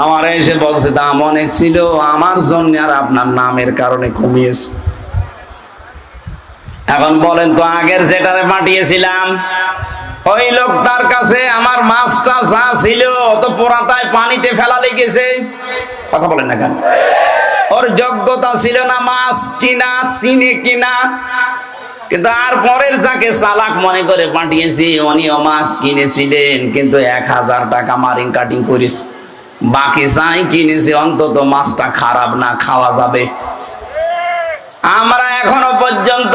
আমার এসে বলছে দাম অনেক ছিল, আমার জন্য আর আপনার নামের কারণে কমিয়েছে। এখন বলেন তো, আগের যেটারে পাঠিয়েছিলাম ওই লোকটার কাছে আমার মাছটা যা ছিল তো পোড়াতায় পানিতে ফেলা লেগেছে। কথা বলেন না কেন? ওর যোগ্যতা ছিল না মাছ কিনা, চিনে কিনা। কিন্তু আর পরের যাকে চালাক মনে করে পাঠিয়েছি উনিও মাছ কিনেছিলেন, কিন্তু 1000 টাকা মারিং কাটিং করিস। বাকি যাই কিনেছে অন্তত মাছটা খারাপ না, খাওয়া যাবে। আমরা এখনো পর্যন্ত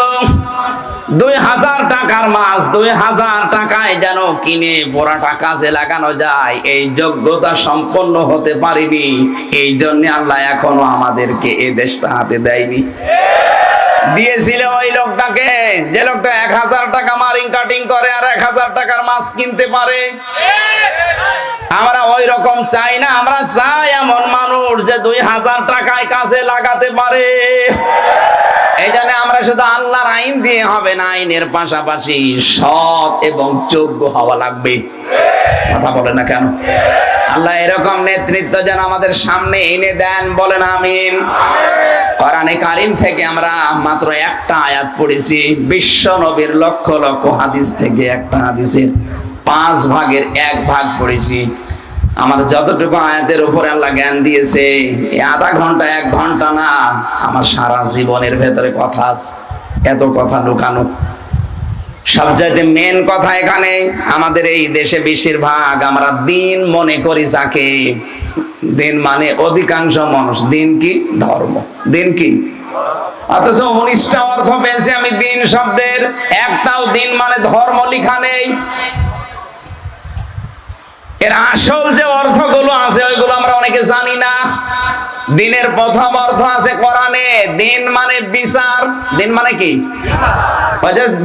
2000 টাকার মাছ 2000 টাকায় যেন কিনে পোড়াটা কাজে লাগানো যায়, এই যোগ্যতা সম্পন্ন হতে পারিনি। এই জন্য আল্লাহ এখনো আমাদেরকে এই দেশটা হাতে দেয়নি। দিয়েছিল ওই লোকটাকে, যে লোকটা 1000 টাকা মারিং কাটিং করে আর 1000 টাকার মাছ কিনতে পারে। আমরা ওই রকম চাই না, আমরা চাই এমন মানুষ যে 2000 টাকায় কাজে লাগাতে পারে। এই জন্য আমরা শুধু আল্লাহর আইন দিয়ে হবে না, আইনের পাশাপাশি সৎ এবং যোগ্য হওয়া লাগবে। কথা বলে না কেন? আল্লাহ এরকম নেতৃত্ব যেন আমাদের সামনে এনে দেন, বলেন আমিন। কোরআনে কারীম থেকে আমরা মাত্র একটা আয়াত পড়েছি, বিশ্ব নবীর লক্ষ লক্ষ হাদিস থেকে একটা হাদিসের 5 ভাগের 1 ভাগ পড়েছি। আমার যতটুকু আয়াতের উপরে আল্লাহ জ্ঞান দিয়েছে, এই আধা ঘন্টা 1 ঘন্টা না, আমার সারা জীবনের ভেতরে কথা আছে, এত কথা লুকানো। সবচাইতে মেন কথা এখানে, আমাদের এই দেশে বেশিরভাগ আমরা দিন মনে করি যাকে, দিন মানে অধিকাংশ মানুষ দিন কি ধর্ম, দিন কি, অথচ 19টা অর্থ পেয়েছি আমি দিন শব্দের, একটাও দিন মানে ধর্ম লেখা নেই। এর আসল যে অর্থগুলো আছে ওইগুলো আমরা অনেকে জানি না। দিনের প্রথম অর্থ আছে কোরআনে, দিন মানে বিচার। দিন মানে কি?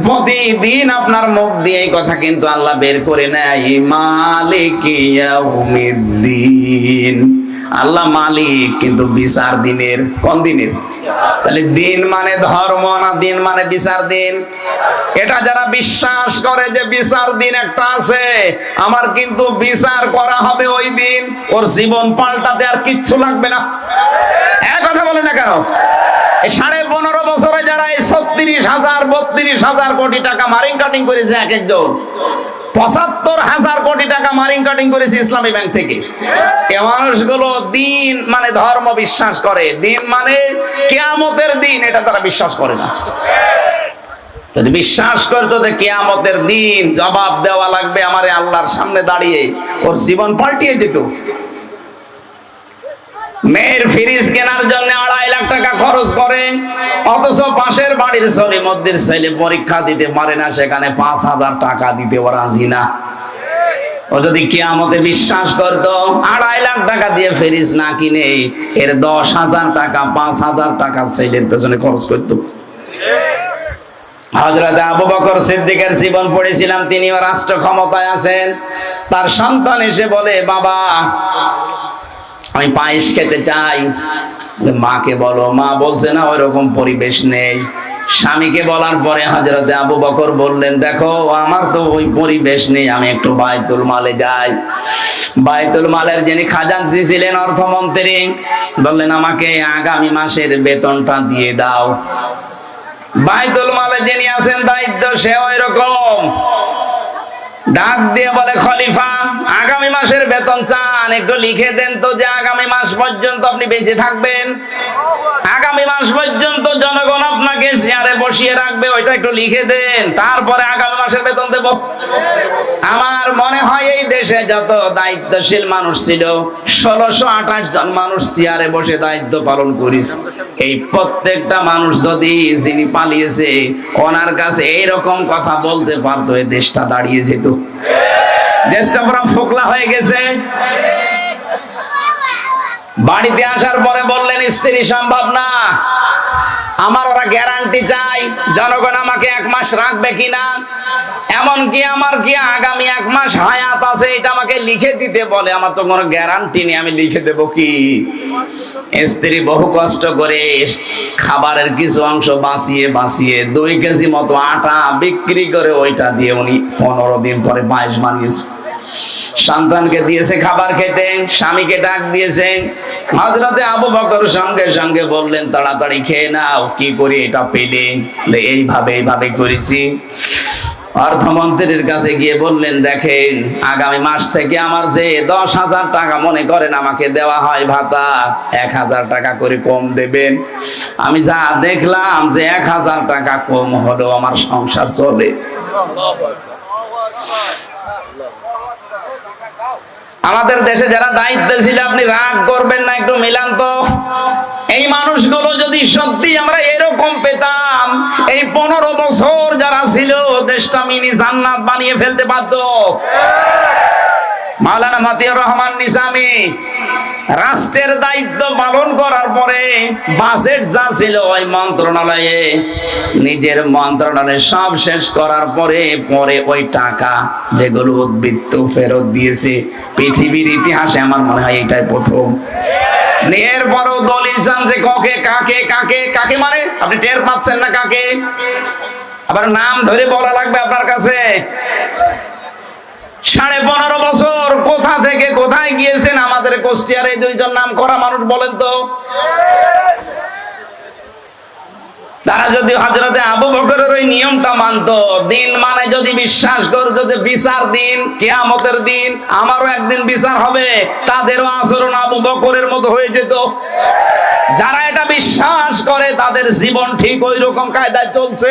প্রতিদিন আপনার মুখ দিয়ে এই কথা কিন্তু আল্লাহ বের করে নেয়, মালিক ইয়াউমিদ্দিন। আল্লাহ মালিক, কিন্তু বিচার দিনের। কোন দিনের? তাহলে দিন মানে ধর্ম না দিন মানে বিচার দিন? এটা যারা বিশ্বাস করে যে বিচার দিন একটা আছে, আমার কিন্তু বিচার করা হবে ওই দিন, ওর জীবন পাল্টাতে আর কিচ্ছু লাগবে না। এক কথা বলে না কেন? 15.5 বছরে যারা এই 36,000 32,000 কোটি টাকা মারিং কাটিং করেছে, এক একজন 75,000 কোটি টাকা মারিং কাটিং করেছে ইসলামী ব্যাংক থেকে। এই মানুষগুলো দিন মানে ধর্ম বিশ্বাস করে, দিন মানে কিয়ামতের দিন, এটা তারা বিশ্বাস করে না। যদি বিশ্বাস করতো যে কিয়ামতের দিন জবাব দেওয়া লাগবে আমারে আল্লাহর সামনে দাঁড়িয়ে, ওর জীবন পাল্টিয়ে যেত। মেয়ের ফ্রিজ কেনার জন্য 2.5 লাখ টাকা খরচ করে, অথচ পাশের বাড়ির সলিমদ্দির ছেলে পরীক্ষা দিতে পারে না, সেখানে 5,000 টাকা দিতে ও রাজি না। ও যদি কিয়ামতে বিশ্বাস করতো, 2.5 লাখ টাকা দিয়ে ফ্রিজ না কিনে এর 10,000 টাকা 5,000 টাকা ছেলের পেছনে খরচ করতো। হযরত আবু বকর সিদ্দিকের জীবন পড়েছিলাম, তিনিও রাষ্ট্র ক্ষমতায় আছেন। তার সন্তান এসে বলে, বাবা আমি পায়েস খেতে চাই। মাকে বলো, মা বলছে না ওইরকম পরিবেশ নেই। স্বামীকে বলার পরে হযরত আবু বকর বললেন, দেখো আমার তো ওই পরিবেশ নেই, আমি একটু বাইতুল মালে যাই। বাইতুল মালের যিনি খাজানচি ছিলেন, অর্থমন্ত্রী, বললেন আমাকে আগামী মাসের বেতনটা দিয়ে দাও। বাইতুল মালে যিনি আছেন দায়িত্ব, সে ওই রকম ডাক দিয়ে বলে, খলিফা আগামী মাসের বেতন চান, একটু লিখে দেন তো যে আগামী মাস পর্যন্ত আপনি বেঁচে থাকবেন, আগামী মাস পর্যন্ত জনগণ আপনাকে চেয়ারে বসিয়ে রাখবে, ওইটা একটু লিখে দেন, তারপরে আগামী মাসের বেতন দেব। আমার মনে হয় এই দেশে যত দায়িত্বশীল মানুষ ছিল, 1628 জন মানুষ চেয়ারে বসে দায়িত্ব পালন করেছে। এই প্রত্যেকটা মানুষ যদি যিনি পালিয়েছে ওনার কাছে এইরকম কথা বলতে পারতো, এই দেশটা দাঁড়িয়ে যেত। দেশটা পুরো ফোকলা হয়ে গেছে। বাড়িতে আসার পরে বললেন, স্ত্রী সম্ভব না, আমার ওরা গ্যারান্টি চাই জনগণ আমাকে 1 মাস রাখবে কিনা, এমনকি আমার কি আগামী 1 মাস হায়াত আছে এটা আমাকে লিখে দিতে বলে। আমার তো কোনো গ্যারান্টি নেই, আমি লিখে দেব কি? স্ত্রী বহু কষ্ট করে খাবারের কিছু অংশ বাঁচিয়ে 2 কেজি মতো আটা বিক্রি করে ওইটা দিয়ে উনি 15 দিন পরে 22 বানিয়েছে। সন্তানকে দিয়েছে খাবার খেতে, স্বামীকে ডাক দিয়েছে। হযরতে আবু বকর সঙ্গে সঙ্গে বললেন, তাড়াতাড়ি খেয়ে নাও। কি করে এটা পেলে? এইভাবে করেছি। অর্থমন্ত্রীর কাছে গিয়ে বললেন, দেখেন আগামী মাস থেকে আমার যে 10,000 টাকা মনে করেন আমাকে দেওয়া হয় ভাতা, 1,000 টাকা করে কম দেবেন। আমি যা দেখলাম যে 1,000 টাকা কম হলো আমার সংসার চলে। আমাদের দেশে যারা দায়িত্বে ছিল, আপনি রাগ করবেন না, একটু মিলান তো। এই মানুষগুলো যদি সত্যি আমরা এরকম পেতাম, এই 15 বছর যারা ছিল দেশটা মিনি জান্নাত বানিয়ে ফেলতে পারত। মাওলানা মতিউর রহমান নিজামী রাষ্ট্রের দায়িত্ব পালন করার পরে বাজেট যা ছিল ওই মন্ত্রণালয়ে, নিজের মন্ত্রণালয়ে সব শেষ করার পরে ওই টাকা যেগুলো উদ্বৃত্ত ফেরত দিয়েছে পৃথিবীর ইতিহাসে আমার মনে হয় এটাই প্রথম। এরপরও দলিল চান যে কাকে মানে আপনি টের পাচ্ছেন না কাকে? আবার নাম ধরে বলা লাগবে আপনার কাছে। 15.5 বছর কোথা থেকে কোথায় গিয়েছেন আমাদের কুষ্টিয়ার এই 2জন নাম করা মানুষ, বলেন তো? তারা যদি হযরতে আবু বকরের ওই নিয়মটা মানতো, দিন মানে যদি বিশ্বাস করতো যে বিচার দিন, কিয়ামতের দিন আমারও একদিন বিচার হবে, তাদেরও আচরণ আবু বকরের মতো হয়ে যেত। যারা এটা বিশ্বাস করে তাদের জীবন ঠিক ওই রকম কায়দায় চলছে।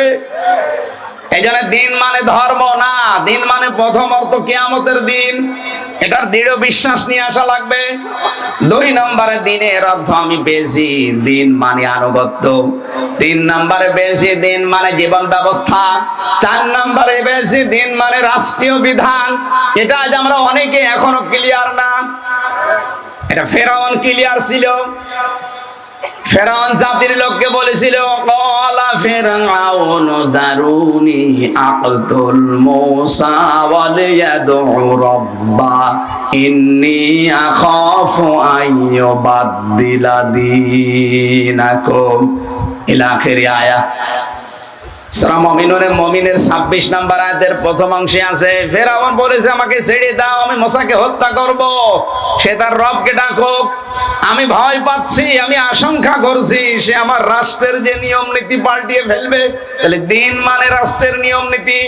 এই জন্য দিন মানে ধর্ম না, দিন মানে প্রথম অর্থ কিয়ামতের দিন। এটার দৃঢ় বিশ্বাস নিয়ে আসা লাগবে। 2 নম্বরে দিনের অর্থ আমি পেয়েছি, দিন মানে আনুগত্য। 3 নম্বরে পেয়েছি দিন মানে জীবন ব্যবস্থা। 4 নম্বরে পেয়েছি দিন মানে রাষ্ট্রীয় বিধান। এটা আজ আমরা অনেকে এখনো ক্লিয়ার না। এটা ফেরাউন ক্লিয়ার ছিল। ফেরাউন জাতির লোককে বলেছিল, ক্বালা ফিরআউনু যারুনি আকতুল মূসা ওয়ালিয়াদউ রাব্বা ইন্নী আখাফু আইয়ুবাদদিলা দীনাকুম ইলা আখিরি আয়া। সূরা মুমিনের 26 নম্বর আয়াতের প্রথম অংশে আছে, ফেরাউন বলেছে আমাকে ছেড়ে দাও, আমি মুসাকে হত্যা করব। সে তার রবকে ডাকুক। আমি ভয় পাচ্ছি, আমি আশঙ্কা করছি সে আমার রাষ্ট্রের যে নিয়ম নীতি পাল্টিয়ে ফেলবে। তাহলে দিন মানে রাষ্ট্রের নিয়ম নীতি।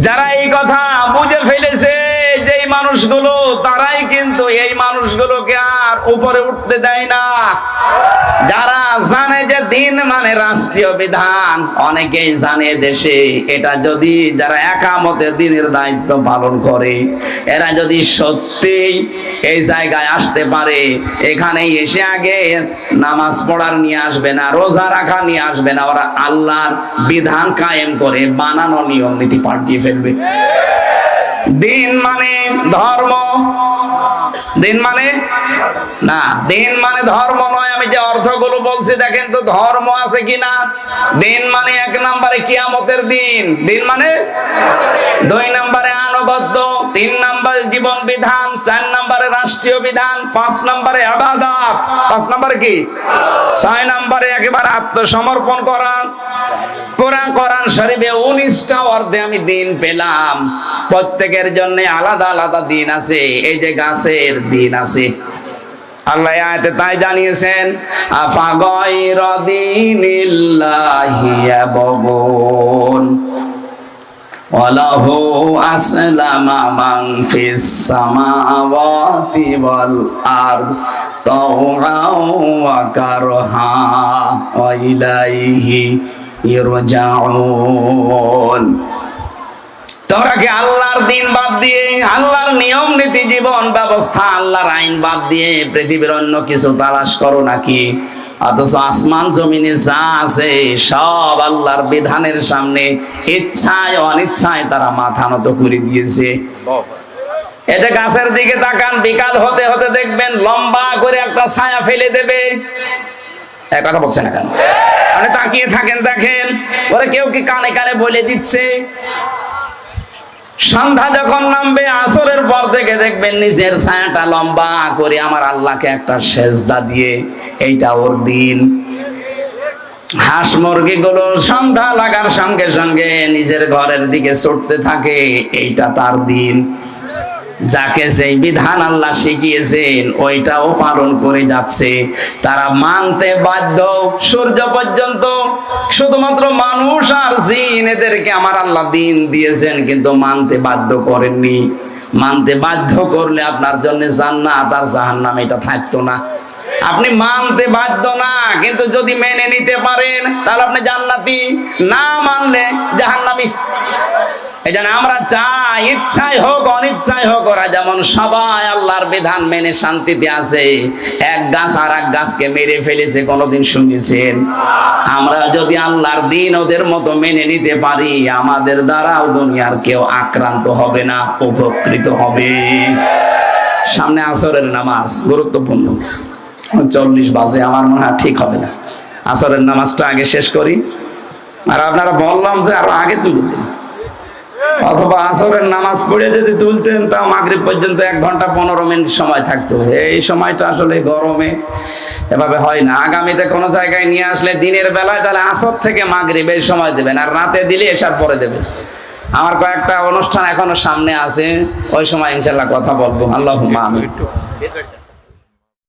যারা এই কথা বুঝে ফেলেছে, যেই মানুষগুলো, তারাই কিন্তু এই মানুষগুলোকে আর উপরে উঠতে দেয় না। যারা জানে যে দিন মানে রাষ্ট্রীয় বিধান, অনেকেই জানে দেশে এটা যদি যারা একামতের দিনের দায়িত্ব পালন করে, এরা যদি সত্যি এই জায়গায় আসতে পারে, এখানে এসে আগে নামাজ পড়ার নিয়ে আসবে না, রোজা রাখা নিয়ে আসবে না, ওরা আল্লাহর বিধান কায়েম করে বানানো নিয়ম নীতি পাল্টিয়ে ফেলবে। দিন মানে ধর্ম, দিন মানে না, দিন মানে ধর্ম নয়। আমি যে অর্থগুলো বলছি দেখেন তো ধর্ম আছে কিনা। দিন মানে 1 নম্বরে কিয়ামতের দিন, দিন মানে 2 নম্বরে আনুগত্য, 3 নম্বরে জীবন বিধান, 4 নম্বরে রাষ্ট্রীয় বিধান, 5 নম্বরে ইবাদত, 5 নম্বরে কি, 6 নম্বরে একেবারে আত্মসমর্পণ করা। কোরআন শরীফে 19টা অর্থে আমি দিন পেলাম। প্রত্যেকের জন্য আলাদা আলাদা দিন আছে। এই যে গাছের দিন আছে, আল্লাহ আয়াতে তাই জানিয়েছেন, আফা গায়রা দীনিল্লাহি ইয়াবগুন ওয়ালাহু আসলামা মান ফিস সামাওয়াতি ওয়াল আরদ তাওআন ওয়া কারহা ওয়া ইলাইহি ইরজাউন। তোমরা কি আল্লাহর দিন বাদ দিয়ে, আল্লাহর নিয়ম নীতি জীবন ব্যবস্থা, আল্লাহর আইন বাদ দিয়ে পৃথিবীর অন্য কিছু তালাশ করো নাকি? অথচ আসমান জমিনে যা আছে সব আল্লাহর বিধানের সামনে ইচ্ছায় অনিচ্ছায় তারা মাথা নত করে দিয়েছে। এটা গাছের দিকে তাকান, বিকাল হতে হতে দেখবেন লম্বা করে একটা ছায়া ফেলে দেবে। এক কথা বলছে না কেন? আপনি তাকিয়ে থাকেন, দেখেন ওরা কেউ কি কানে কানে বলে দিচ্ছে। সন্ধ্যা যখন নামবে আসরের পর থেকে দেখবেন নিজের ছায়াটা লম্বা করে আমার আল্লাহকে একটা সেজদা দিয়ে, এইটা ওর দিন। হাঁস মুরগি গুলো সন্ধ্যা লাগার সঙ্গে সঙ্গে নিজের ঘরের দিকে ছুটতে থাকে, এইটা তার দিন। যাকে যেই বিধান আল্লাহ শিখিয়েছেন ওইটাও পালন করে যাচ্ছে, তারা মানতে বাধ্য। সূর্য পর্যন্ত শুধুমাত্র মানুষ আর জিন, এদেরকে আমার আল্লাহ দিন দিয়েছেন, কিন্তু মানতে বাধ্য করেননি। মানতে বাধ্য করলে আপনার জন্য জান্নাত আর জাহান্নাম এটা থাকতো না। আপনি মানতে বাধ্য না, কিন্তু যদি মেনে নিতে পারেন তাহলে আপনি জান্নাতি, না মানলে জাহান্নামী। এই জন্য আমরা চাই, ইচ্ছাই হোক অনিচ্ছাই হোক, ওরা যেমন সবাই আল্লাহর বিধান মেনে শান্তিতে আছে, এক গাছ আর এক গাছকে মেরে ফেলেছে, কোনোদিন শুনেছেন? আমরা যদি আল্লাহর দিন ওদের মতো মেনে নিতে পারি, আমাদের দ্বারাও দুনিয়ার কেউ আক্রান্ত হবে না, উপকৃত হবে। সামনে আসরের নামাজ, গুরুত্বপূর্ণ। 40 বাজে, আমার মনে হয় ঠিক হবে না। আসরের নামাজটা আগে শেষ করি, আর আপনারা বললাম যে আরো আগে তুলে দিন, অথবা আসরের নামাজ পড়ে যদি তুলতেন তাও মাগরিব পর্যন্ত 1 ঘন্টা 15 মিনিট সময় থাকতো। এই সময়টা আসলে গরমে এভাবে হয় না। আগামীতে কোনো জায়গায় নিয়ে আসলে দিনের বেলায় তাহলে আসর থেকে মাগরিব এই সময় দেবেন, আর রাতে দিলে এসার পরে দেবেন। আমার কয়েকটা অনুষ্ঠান এখনো সামনে আছে, ওই সময় ইনশাল্লাহ কথা বলবো। আল্লাহুম্মা আমিন।